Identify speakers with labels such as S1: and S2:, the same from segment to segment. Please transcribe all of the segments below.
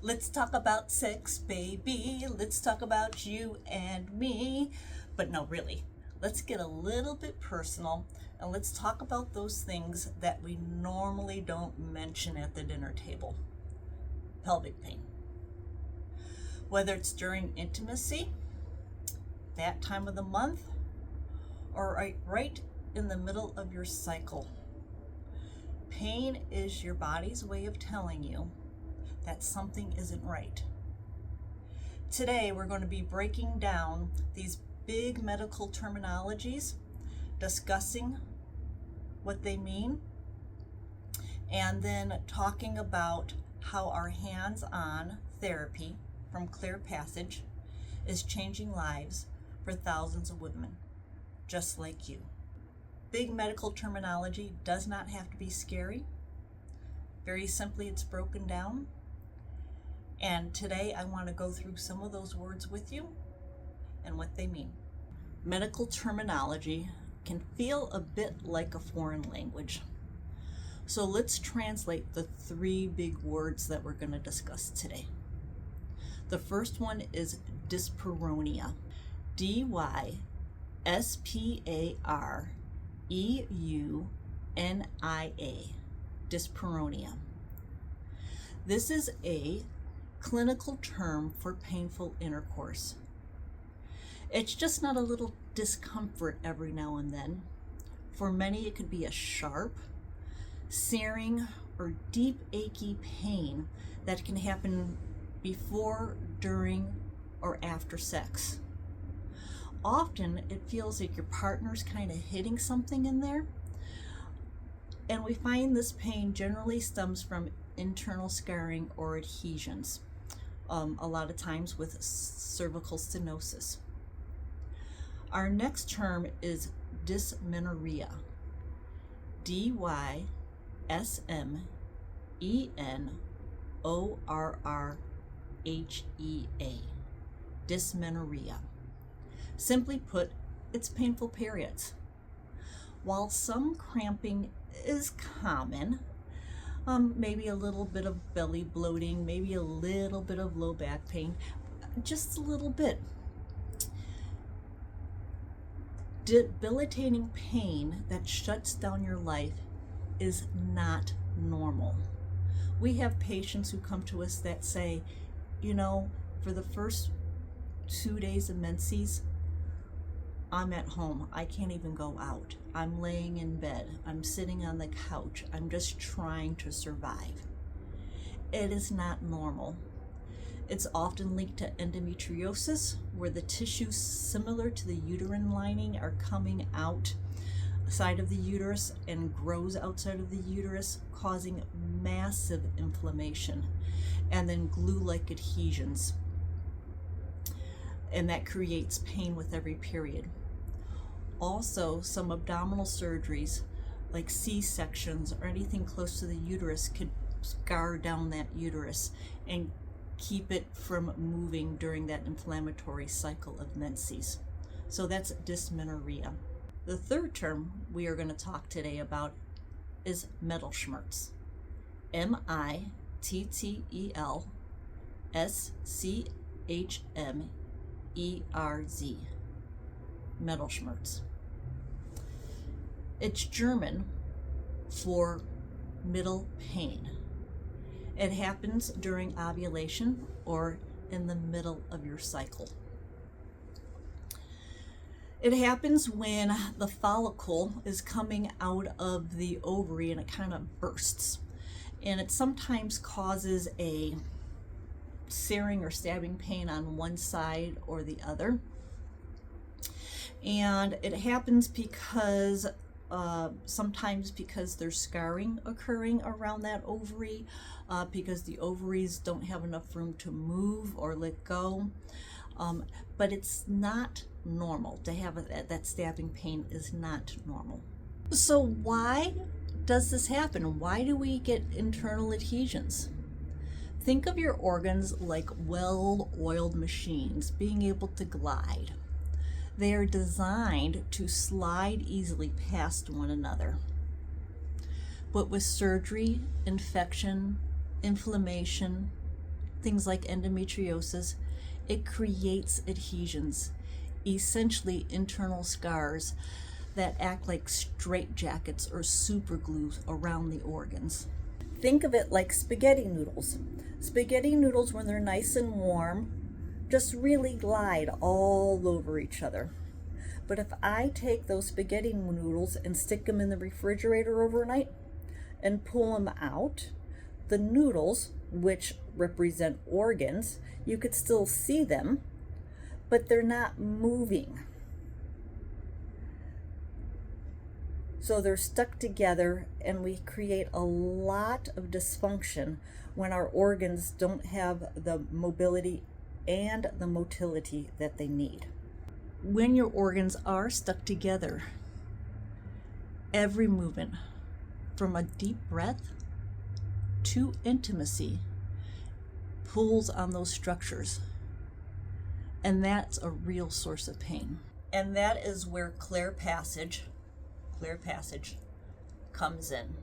S1: Let's talk about sex, baby. Let's talk about you and me. But no, really, let's get a little bit personal and let's talk about those things that we normally don't mention at the dinner table. Pelvic pain. Whether it's during intimacy, that time of the month, or right in the middle of your cycle. Pain is your body's way of telling you that something isn't right. Today, we're going to be breaking down these big medical terminologies, discussing what they mean, and then talking about how our hands-on therapy from Clear Passage is changing lives for thousands of women, just like you. Big medical terminology does not have to be scary. Very simply, it's broken down. And today I want to go through some of those words with you and what they mean. Medical terminology can feel a bit like a foreign language. So let's translate the three big words that we're going to discuss today. The first one is Dyspareunia. Dyspareunia. Dyspareunia. This is a clinical term for painful intercourse. It's just not a little discomfort every now and then. For many, it could be a sharp, searing, or deep achy pain that can happen before, during, or after sex. Often, it feels like your partner's kind of hitting something in there. And we find this pain generally stems from internal scarring or adhesions, a lot of times with cervical stenosis. Our next term is Dysmenorrhea. Dysmenorrhea. Dysmenorrhea. Simply put, it's painful periods. While some cramping is common, maybe a little bit of belly bloating, maybe a little bit of low back pain, just a little bit. Debilitating pain that shuts down your life is not normal. We have patients who come to us that say, for the first 2 days of menses, I'm at home. I can't even go out. I'm laying in bed. I'm sitting on the couch. I'm just trying to survive. It is not normal. It's often linked to endometriosis, where the tissues similar to the uterine lining are coming outside of the uterus and grows outside of the uterus, causing massive inflammation and then glue-like adhesions. And that creates pain with every period. Also, some abdominal surgeries, like C-sections or anything close to the uterus, could scar down that uterus and keep it from moving during that inflammatory cycle of menses. So that's dysmenorrhea. The third term we are going to talk today about is Mittelschmerz. Mittelschmerz. Mittelschmerz. It's German for middle pain. It happens during ovulation or in the middle of your cycle. It happens when the follicle is coming out of the ovary and it kind of bursts. And it sometimes causes a searing or stabbing pain on one side or the other. And it happens because sometimes because there's scarring occurring around that ovary, because the ovaries don't have enough room to move or let go. But it's not normal to have that stabbing pain is not normal. So why does this happen? Why do we get internal adhesions? Think of your organs like well-oiled machines being able to glide. They are designed to slide easily past one another. But with surgery, infection, inflammation, things like endometriosis, it creates adhesions, essentially internal scars that act like straitjackets or superglue around the organs. Think of it like spaghetti noodles. Spaghetti noodles, when they're nice and warm, just really glide all over each other. But if I take those spaghetti noodles and stick them in the refrigerator overnight and pull them out, the noodles, which represent organs, you could still see them, but they're not moving. So they're stuck together, and we create a lot of dysfunction when our organs don't have the mobility and the motility that they need. When your organs are stuck together, every movement, from a deep breath to intimacy, pulls on those structures. And that's a real source of pain. And that is where clear passage comes in.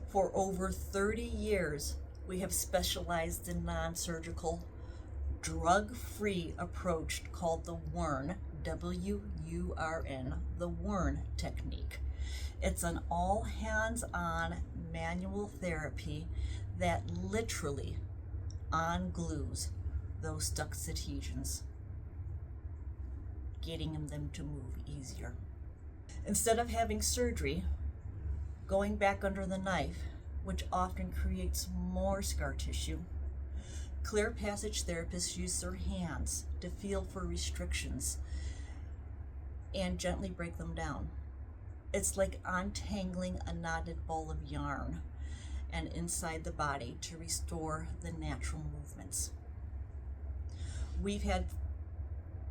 S1: For over 30 years, we have specialized in non-surgical, drug-free approach called the WURN, W-U-R-N, the WURN technique. It's an all hands-on manual therapy that literally unglues those stuck adhesions, getting them to move easier. Instead of having surgery, going back under the knife, which often creates more scar tissue, clear passage therapists use their hands to feel for restrictions and gently break them down. It's like untangling a knotted ball of yarn and inside the body to restore the natural movements. We've had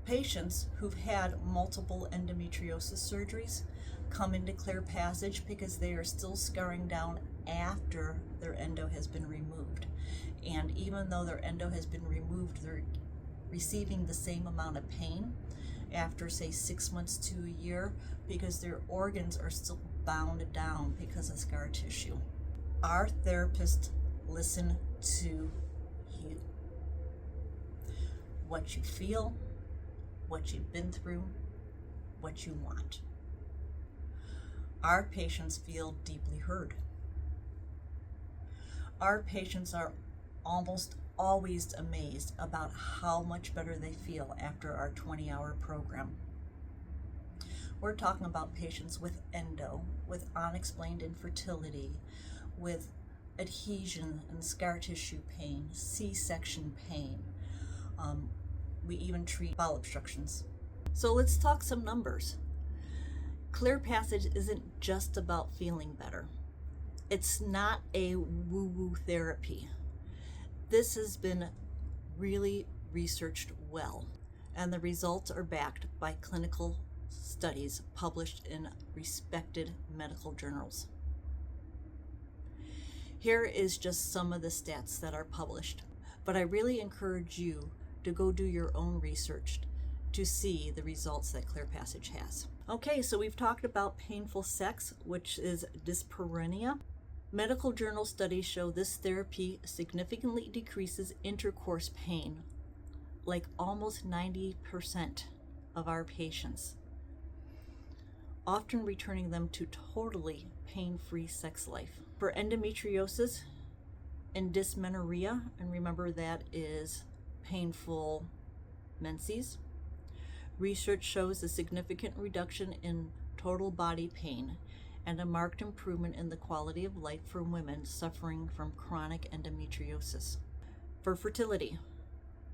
S1: patients who've had multiple endometriosis surgeries come into clear passage because they are still scarring down after their endo has been removed. And even though their endo has been removed, they're receiving the same amount of pain after, say, 6 months to a year because their organs are still bound down because of scar tissue. Our therapists listen to you. What you feel, what you've been through, what you want. Our patients feel deeply heard. Our patients are almost always amazed about how much better they feel after our 20-hour program. We're talking about patients with endo, with unexplained infertility, with adhesion and scar tissue pain, C-section pain. We even treat bowel obstructions. So let's talk some numbers. Clear passage isn't just about feeling better. It's not a woo-woo therapy. This has been really researched well, and the results are backed by clinical studies published in respected medical journals. Here is just some of the stats that are published, but I really encourage you to go do your own research to see the results that clear passage has. Okay, so we've talked about painful sex, which is Dyspareunia. Medical journal studies show this therapy significantly decreases intercourse pain, like almost 90% of our patients, often returning them to totally pain-free sex life. For endometriosis and dysmenorrhea, and remember that is painful menses, research shows a significant reduction in total body pain and a marked improvement in the quality of life for women suffering from chronic endometriosis. For fertility,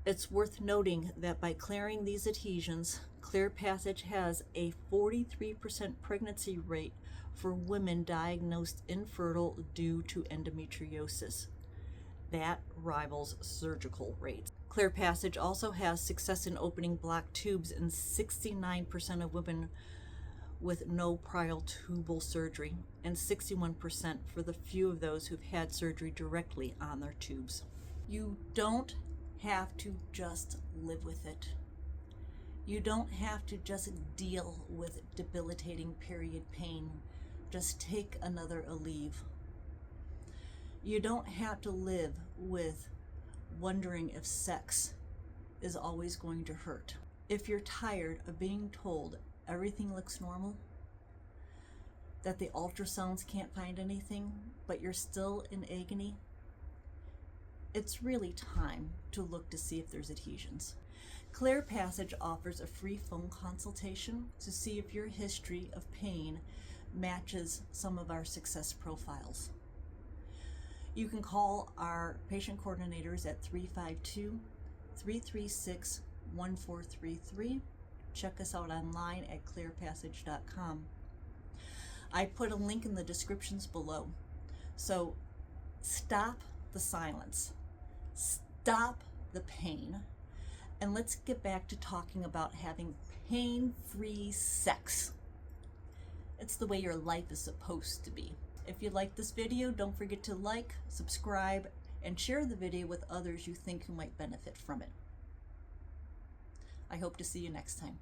S1: it's worth noting that by clearing these adhesions, clear passage has a 43% pregnancy rate for women diagnosed infertile due to endometriosis. That rivals surgical rates. Clear passage also has success in opening blocked tubes in 69% of women with no prior tubal surgery, and 61% for the few of those who've had surgery directly on their tubes. You don't have to just live with it. You don't have to just deal with debilitating period pain. Just take another Aleve. You don't have to live with wondering if sex is always going to hurt. If you're tired of being told everything looks normal, that the ultrasounds can't find anything, but you're still in agony, it's really time to look to see if there's adhesions. Clear Passage offers a free phone consultation to see if your history of pain matches some of our success profiles. You can call our patient coordinators at 352-336-1433. Check us out online at clearpassage.com. I put a link in the descriptions below. So stop the silence, stop the pain, and let's get back to talking about having pain-free sex. It's the way your life is supposed to be. If you like this video, don't forget to like, subscribe, and share the video with others you think who might benefit from it. I hope to see you next time.